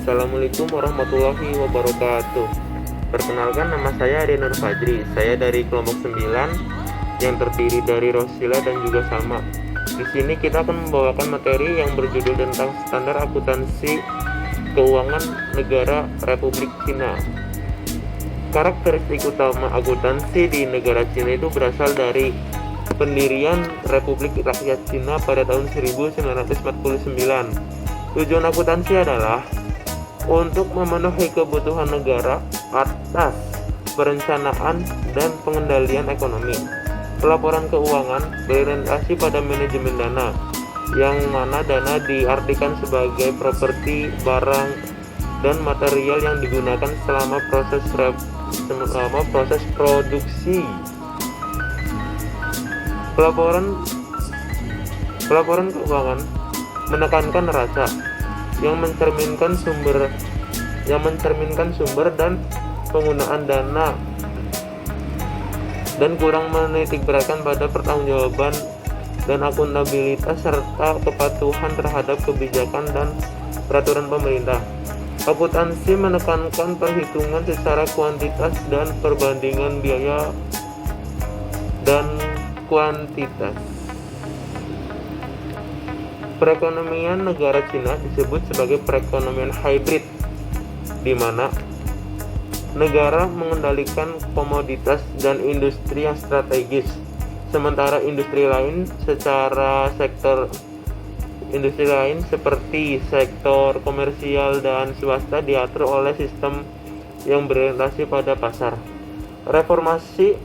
Assalamualaikum warahmatullahi wabarakatuh. Perkenalkan, nama saya Ade Nur Fajri. Saya dari kelompok 9 yang terdiri dari Rosila dan juga Salma. Di sini kita akan membawakan materi yang berjudul tentang standar akuntansi keuangan negara Republik Cina. Karakteristik utama akuntansi di negara Cina itu berasal dari pendirian Republik Rakyat Cina pada tahun 1949. Tujuan akuntansi adalah untuk memenuhi kebutuhan negara atas perencanaan dan pengendalian ekonomi. Pelaporan keuangan berorientasi pada manajemen dana, yang mana dana diartikan sebagai properti, barang, dan material yang digunakan selama proses produksi. Pelaporan keuangan menekankan neraca yang mencerminkan sumber dan penggunaan dana, dan kurang menitikberatkan pada pertanggungjawaban dan akuntabilitas serta kepatuhan terhadap kebijakan dan peraturan pemerintah. Akuntansi menekankan perhitungan secara kuantitas dan perbandingan biaya dan kuantitas. Perekonomian negara Cina disebut sebagai perekonomian hybrid, di mana negara mengendalikan komoditas dan industri yang strategis, sementara industri lain seperti sektor komersial dan swasta diatur oleh sistem yang berorientasi pada pasar. Reformasi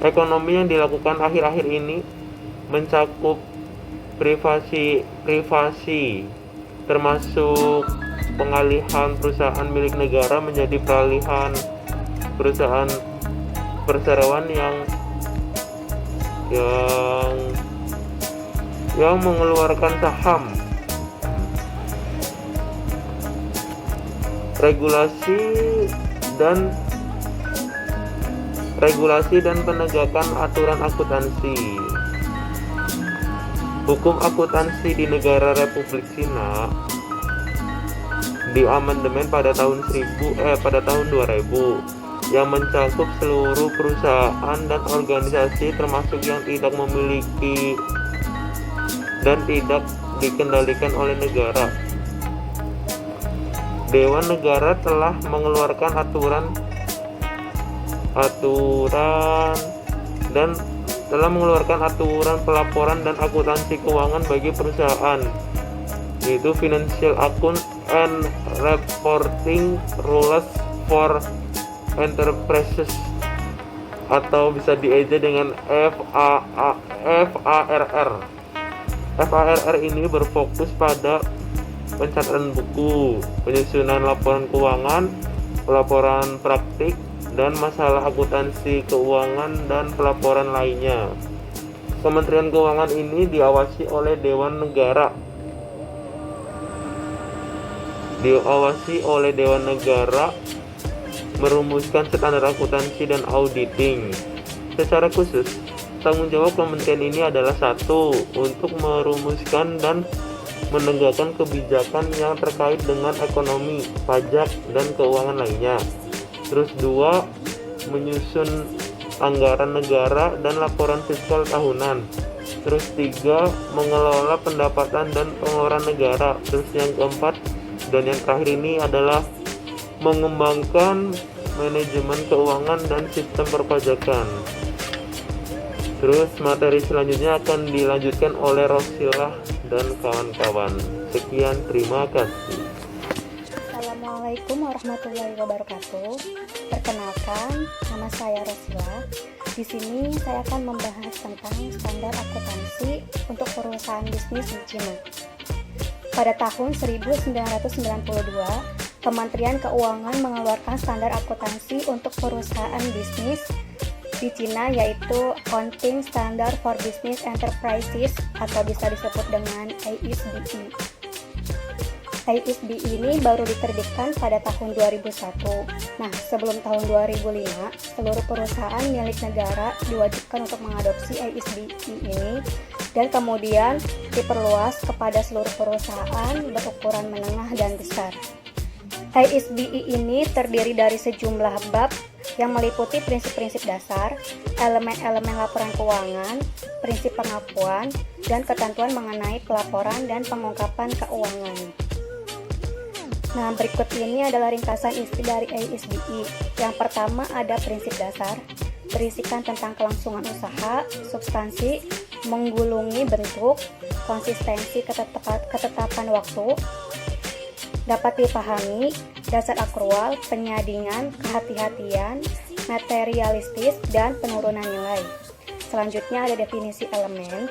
ekonomi yang dilakukan akhir-akhir ini mencakup privasi, termasuk pengalihan perusahaan milik negara menjadi peralihan perusahaan perseroan yang mengeluarkan saham. Regulasi dan penegakan aturan akuntansi. Hukum akuntansi di negara Republik Cina diamandemen pada tahun 2000 yang mencakup seluruh perusahaan dan organisasi, termasuk yang tidak memiliki dan tidak dikendalikan oleh negara. Dewan Negara telah mengeluarkan aturan pelaporan dan akuntansi keuangan bagi perusahaan, yaitu Financial Account and Reporting Rules for Enterprises, atau bisa dieja dengan FARR. FARR ini berfokus pada pencatatan buku, penyusunan laporan keuangan, pelaporan praktik, dan masalah akuntansi keuangan dan pelaporan lainnya. Kementerian Keuangan ini diawasi oleh Dewan Negara merumuskan standar akuntansi dan auditing. Secara khusus, tanggung jawab kementerian ini adalah: 1. Untuk merumuskan dan menegakkan kebijakan yang terkait dengan ekonomi, pajak, dan keuangan lainnya. Terus 2. Menyusun anggaran negara dan laporan fiskal tahunan. Terus 3. Mengelola pendapatan dan pengeluaran negara. Terus yang keempat dan yang terakhir ini adalah mengembangkan manajemen keuangan dan sistem perpajakan. Terus materi selanjutnya akan dilanjutkan oleh Rosila dan kawan-kawan. Sekian, terima kasih. Assalamualaikum warahmatullahi wabarakatuh. Perkenalkan, nama saya Rosila. Di sini saya akan membahas tentang standar akuntansi untuk perusahaan bisnis di Cina. Pada tahun 1992, Kementerian Keuangan mengeluarkan standar akuntansi untuk perusahaan bisnis di Cina, yaitu Accounting Standard for Business Enterprises, atau bisa disebut dengan ASBE. ASBE ini baru diterbitkan pada tahun 2001. Nah, sebelum tahun 2005, seluruh perusahaan milik negara diwajibkan untuk mengadopsi ASBE ini dan kemudian diperluas kepada seluruh perusahaan berukuran menengah dan besar. ASBE ini terdiri dari sejumlah bab yang meliputi prinsip-prinsip dasar, elemen-elemen laporan keuangan, prinsip pengakuan, dan ketentuan mengenai pelaporan dan pengungkapan keuangan. Nah, berikut ini adalah ringkasan isi dari ASBE. Yang pertama ada prinsip dasar, berisikan tentang kelangsungan usaha, substansi, menggulungi bentuk, konsistensi ketetapan waktu, dapat dipahami, dasar akrual, penyadingan, kehati-hatian, materialistis, dan penurunan nilai. Selanjutnya ada definisi elemen,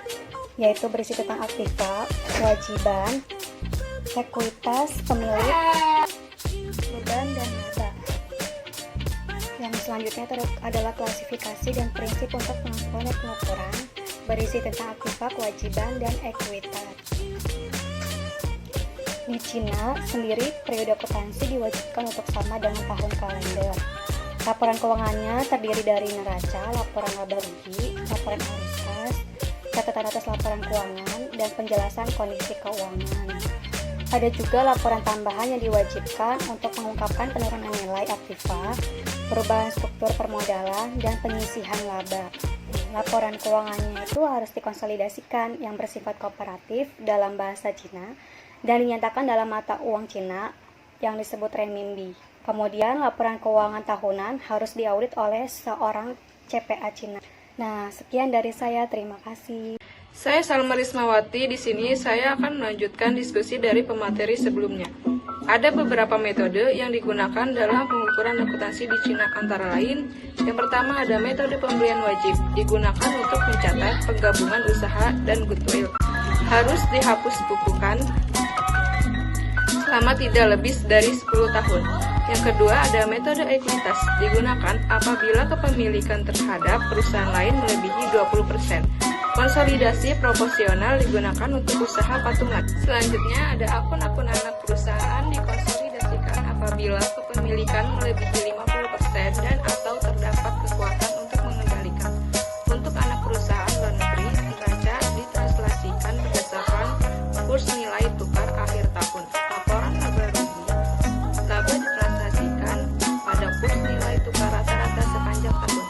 yaitu berisi tentang aktiva, kewajiban, ekuitas, pemilik, beban, dan laba. Yang selanjutnya adalah klasifikasi dan prinsip untuk pengakuan dan pengukuran, berisi tentang aktiva, kewajiban, dan ekuitas. Di Cina sendiri, periode akuntansi diwajibkan untuk sama dengan tahun kalender. Laporan keuangannya terdiri dari neraca, laporan laba rugi, laporan arus kas, catatan atas laporan keuangan, dan penjelasan kondisi keuangan. Ada juga laporan tambahan yang diwajibkan untuk mengungkapkan penurunan nilai aktiva, perubahan struktur permodalan, dan penyisihan laba. Laporan keuangannya itu harus dikonsolidasikan yang bersifat kooperatif dalam bahasa Cina dan dinyatakan dalam mata uang Cina yang disebut renminbi. Kemudian laporan keuangan tahunan harus diaudit oleh seorang CPA Cina. Nah, sekian dari saya, terima kasih. Saya Salma Rismawati. Di sini saya akan melanjutkan diskusi dari pemateri sebelumnya. Ada beberapa metode yang digunakan dalam pengukuran akuntansi di Cina, antara lain yang pertama ada metode pembelian wajib, digunakan untuk mencatat penggabungan usaha dan goodwill. Harus dihapus bukukan selama tidak lebih dari 10 tahun. Yang kedua ada metode ekuitas, digunakan apabila kepemilikan terhadap perusahaan lain melebihi 20%. Konsolidasi proporsional digunakan untuk usaha patungan. Selanjutnya ada akun-akun anak perusahaan dikonsolidasikan apabila kepemilikan melebihi 50% dan atau terdapat kekuatan untuk mengendalikan. Untuk anak perusahaan luar negeri, neraca ditranslasikan berdasarkan kurs nilai tukar akhir tahun. Laporan laba rugi, laba ditranslasikan pada kurs nilai tukar rata-rata sepanjang tahun.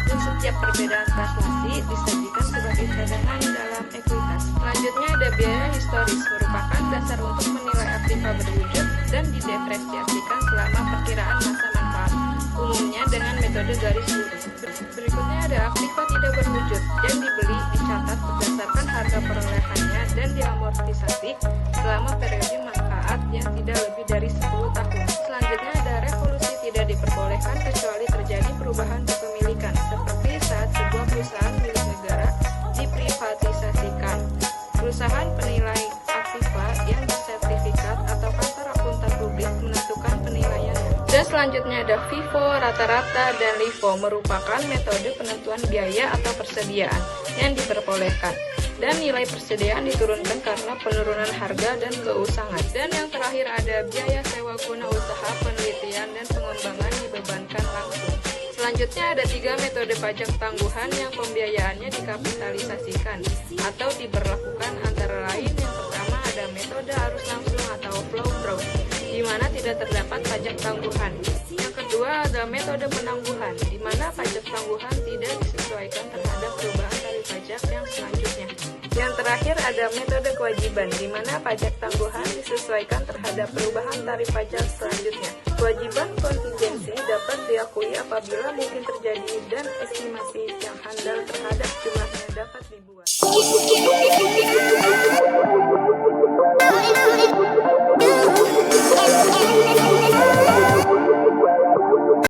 Dan setiap perbedaan translasi disajikan sebagai cadangan dalam ekuitas. Selanjutnya ada biaya historis, merupakan dasar untuk menilai aktiva berwujud dan didepresiasikan selama perkiraan masa manfaat, umumnya dengan metode garis lurus. Berikutnya ada aktiva tidak berwujud, yang dibeli dicatat berdasarkan harga perolehannya dan diamortisasi selama periode manfaat yang tidak lebih dari 10 tahun. Selanjutnya ada revolusi tidak diperbolehkan kecuali terjadi perubahan kepemilikan, seperti saat sebuah perusahaan milik negara diprivatisasikan. Perusahaan penilai aktiva yang bersertifikat atau kantor akuntan publik menentukan penilaiannya. Dan selanjutnya ada FIFO, rata-rata, dan LIFO, merupakan metode penentuan biaya atau persediaan yang diperbolehkan. Dan nilai persediaan diturunkan karena penurunan harga dan keusangan. Dan yang terakhir ada biaya sewa guna usaha, penelitian, dan pengembangan dibebankan langsung. Selanjutnya ada 3 metode pajak tangguhan yang pembiayaannya dikapitalisasikan atau diberlakukan, antara lain yang pertama ada metode arus langsung atau flow through, di mana tidak terdapat pajak tangguhan. Yang kedua ada metode penangguhan, di mana pajak tangguhan tidak disesuaikan terhadap perubahan tarif pajak yang selanjutnya. Yang terakhir ada metode kewajiban, di mana pajak tangguhan disesuaikan terhadap perubahan tarif pajak selanjutnya. Kewajiban kontingensi dapat diakui apabila mungkin terjadi dan estimasi yang handal terhadap jumlahnya dapat dibuat.